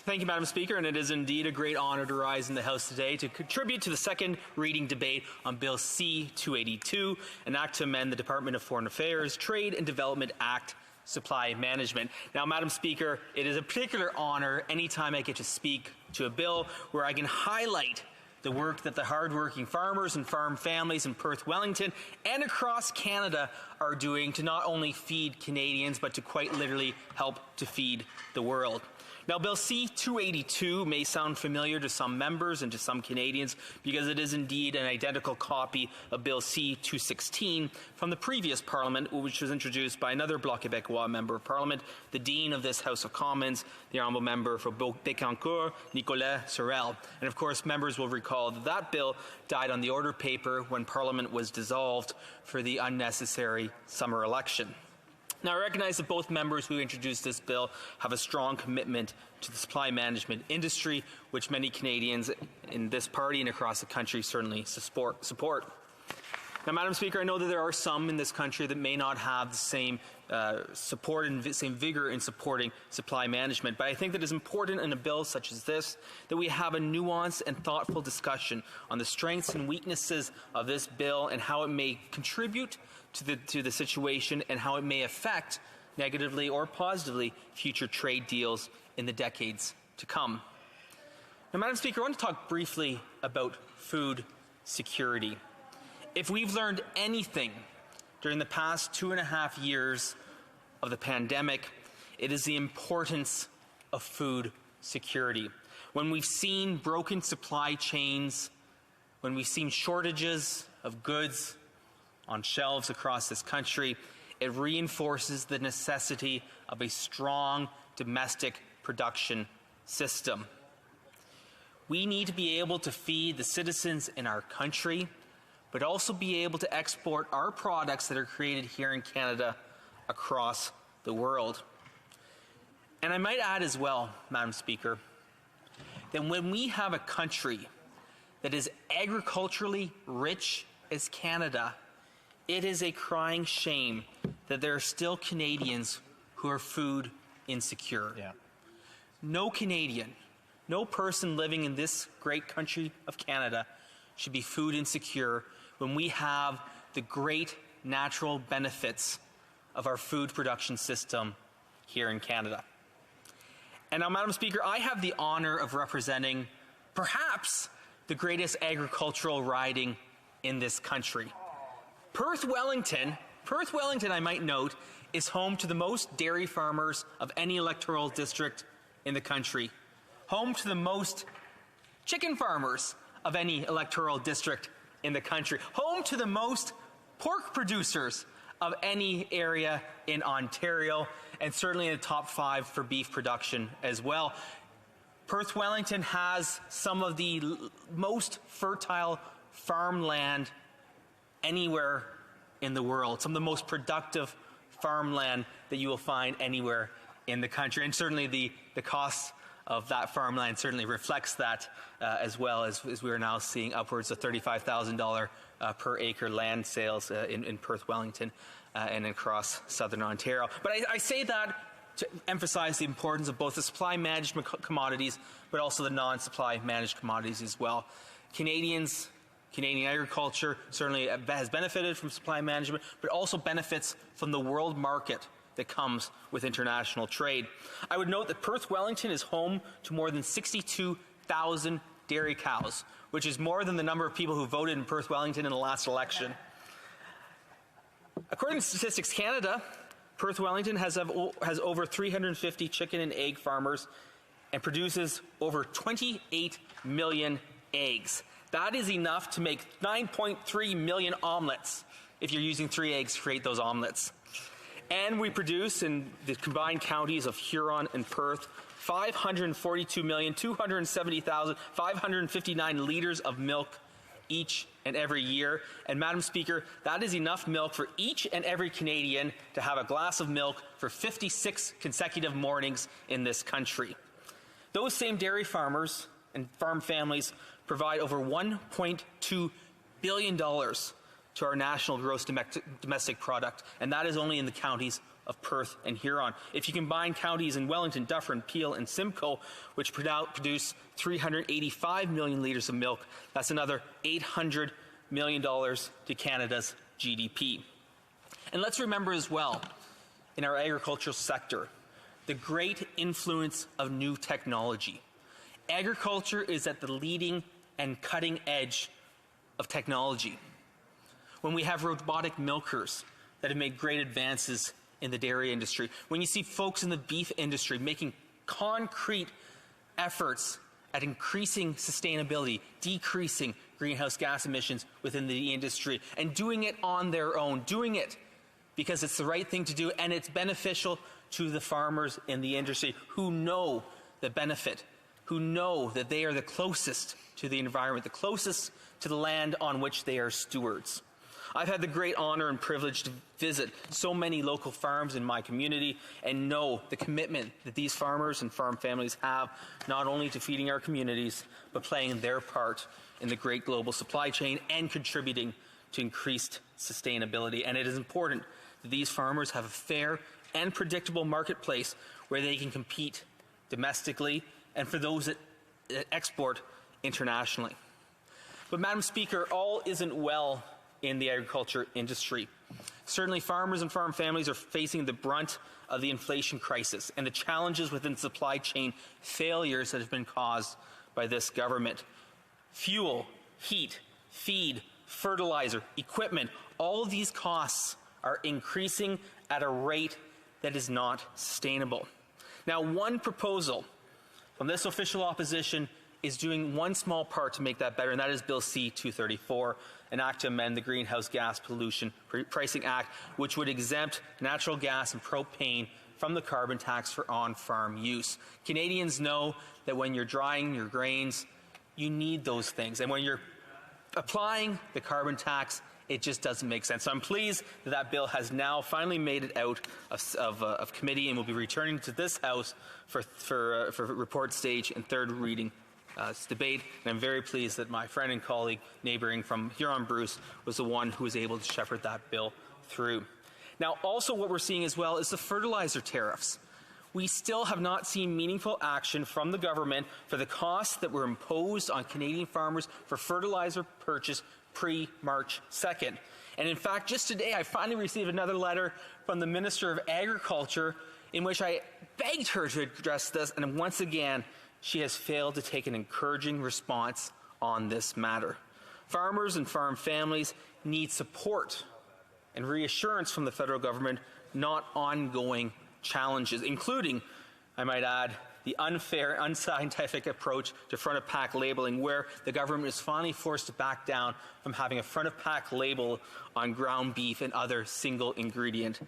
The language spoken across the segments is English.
Thank you, Madam Speaker, and it is indeed a great honour to rise in the House today to contribute to the second reading debate on Bill C-282, an act to amend the Department of Foreign Affairs Trade and Development Act Supply Management. Now, Madam Speaker, it is a particular honour anytime I get to speak to a bill where I can highlight the work that the hard-working farmers and farm families in Perth, Wellington, and across Canada are doing to not only feed Canadians, but to quite literally help to feed the world. Now, Bill C-282 may sound familiar to some members and to some Canadians because it is indeed an identical copy of Bill C-216 from the previous Parliament, which was introduced by another Bloc Québécois member of Parliament, the Dean of this House of Commons, the Honourable Member for Bécancour, Nicolas Sorel. And of course, members will recall that that bill died on the order paper when Parliament was dissolved for the unnecessary summer election. Now, I recognize that both members who introduced this bill have a strong commitment to the supply management industry, which many Canadians in this party and across the country certainly support. Now, Madam Speaker, I know that there are some in this country that may not have the same support and same vigor in supporting supply management, but I think that it's important in a bill such as this that we have a nuanced and thoughtful discussion on the strengths and weaknesses of this bill and how it may contribute to the situation and how it may affect, negatively or positively, future trade deals in the decades to come. Now, Madam Speaker, I want to talk briefly about food security. If we've learned anything during the past 2.5 years of the pandemic, it is the importance of food security. When we've seen broken supply chains, when we've seen shortages of goods on shelves across this country, it reinforces the necessity of a strong domestic production system. We need to be able to feed the citizens in our country, but also be able to export our products that are created here in Canada across the world. And I might add as well, Madam Speaker, that when we have a country that is agriculturally rich as Canada, it is a crying shame that there are still Canadians who are food insecure. No Canadian, no person living in this great country of Canada should be food insecure when we have the great natural benefits of our food production system here in Canada. And now, Madam Speaker, I have the honor of representing perhaps the greatest agricultural riding in this country. Perth, Wellington, I might note, is home to the most dairy farmers of any electoral district in the country, home to the most chicken farmers of any electoral district in the country, home to the most pork producers of any area in Ontario, and certainly in the top 5 for beef production as well. Perth, Wellington has some of the most fertile farmland anywhere in the world, some of the most productive farmland that you will find anywhere in the country. And certainly the cost of that farmland certainly reflects that as well, as we are now seeing upwards of $35,000 per acre land sales in Perth, Wellington and across southern Ontario. But I say that to emphasize the importance of both the supply management commodities, but also the non-supply managed commodities as well. Canadian agriculture certainly has benefited from supply management, but also benefits from the world market that comes with international trade. I would note that Perth, Wellington is home to more than 62,000 dairy cows, which is more than the number of people who voted in Perth, Wellington in the last election. According to Statistics Canada, Perth, Wellington has over 350 chicken and egg farmers and produces over 28 million eggs. That is enough to make 9.3 million omelets if you're using 3 eggs to create those omelets. And we produce in the combined counties of Huron and Perth 542,270,559 liters of milk each and every year. And Madam Speaker, that is enough milk for each and every Canadian to have a glass of milk for 56 consecutive mornings in this country. Those same dairy farmers and farm families provide over $1.2 billion to our national gross domestic product, and that is only in the counties of Perth and Huron. If you combine counties in Wellington, Dufferin, Peel, and Simcoe, which produce 385 million litres of milk, that's another $800 million to Canada's GDP. And let's remember as well, in our agricultural sector, the great influence of new technology. Agriculture is at the leading and cutting edge of technology. When we have robotic milkers that have made great advances in the dairy industry, when you see folks in the beef industry making concrete efforts at increasing sustainability, decreasing greenhouse gas emissions within the industry, and doing it on their own, doing it because it's the right thing to do and it's beneficial to the farmers in the industry who know the benefit, who know that they are the closest to the environment, the closest to the land on which they are stewards. I've had the great honor and privilege to visit so many local farms in my community and know the commitment that these farmers and farm families have, not only to feeding our communities, but playing their part in the great global supply chain and contributing to increased sustainability. And it is important that these farmers have a fair and predictable marketplace where they can compete domestically and for those that export internationally. But, Madam Speaker, all isn't well in the agriculture industry. Certainly, farmers and farm families are facing the brunt of the inflation crisis and the challenges within supply chain failures that have been caused by this government. Fuel, heat, feed, fertilizer, equipment, all of these costs are increasing at a rate that is not sustainable. Now, one proposal from this official opposition is doing one small part to make that better, and that is Bill C-284, an act to amend the Greenhouse Gas Pollution Pricing Act, which would exempt natural gas and propane from the carbon tax for on-farm use. Canadians know that when you're drying your grains, you need those things, and when you're applying the carbon tax, it just doesn't make sense. So I'm pleased that that bill has now finally made it out of committee and will be returning to this House for report stage and third reading debate. And I'm very pleased that my friend and colleague neighbouring from Huron, Bruce, was the one who was able to shepherd that bill through. Now, also what we're seeing as well is the fertilizer tariffs. We still have not seen meaningful action from the government for the costs that were imposed on Canadian farmers for fertilizer purchase pre-March 2nd. And in fact, just today, I finally received another letter from the Minister of Agriculture in which I begged her to address this, and once again, she has failed to take an encouraging response on this matter. Farmers and farm families need support and reassurance from the federal government, not ongoing challenges, including, I might add, the unfair, unscientific approach to front-of-pack labeling, where the government is finally forced to back down from having a front-of-pack label on ground beef and other single-ingredient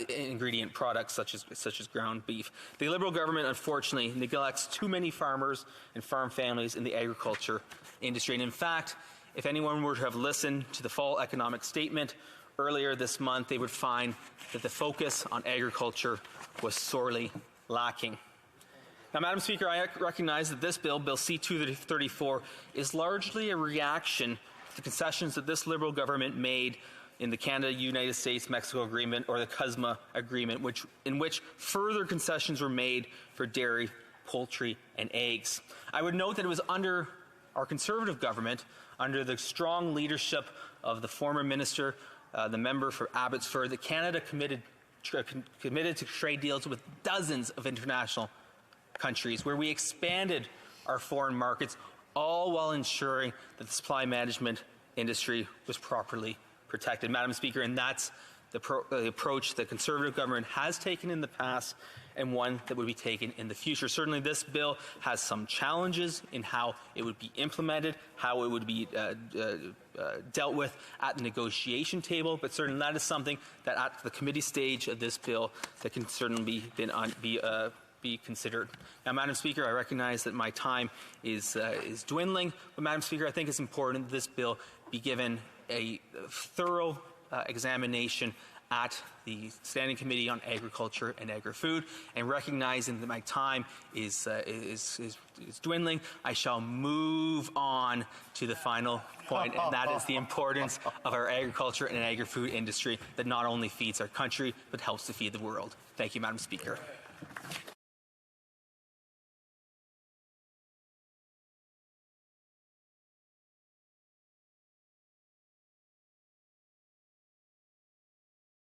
ingredient products such as ground beef. The Liberal government, unfortunately, neglects too many farmers and farm families in the agriculture industry. And in fact, if anyone were to have listened to the fall economic statement earlier this month, they would find that the focus on agriculture was sorely lacking. Now, Madam Speaker, I recognize that this bill, Bill C-234, is largely a reaction to the concessions that this Liberal government made in the Canada-United States-Mexico Agreement, or the CUSMA Agreement, in which further concessions were made for dairy, poultry, and eggs. I would note that it was under our Conservative government, under the strong leadership of the former minister, the member for Abbotsford, that Canada committed to trade deals with dozens of international countries, where we expanded our foreign markets, all while ensuring that the supply management industry was properly protected. Madam Speaker, and that's the approach the Conservative government has taken in the past and one that would be taken in the future. Certainly this bill has some challenges in how it would be implemented, how it would be dealt with at the negotiation table, but certainly that is something that at the committee stage of this bill that can certainly be considered. Now, Madam Speaker, I recognize that my time is dwindling, but Madam Speaker, I think it's important that this bill be given a thorough examination at the Standing Committee on Agriculture and Agri-Food, and recognizing that my time is dwindling, I shall move on to the final point, and that is the importance of our agriculture and agri-food industry that not only feeds our country, but helps to feed the world. Thank you, Madam Speaker.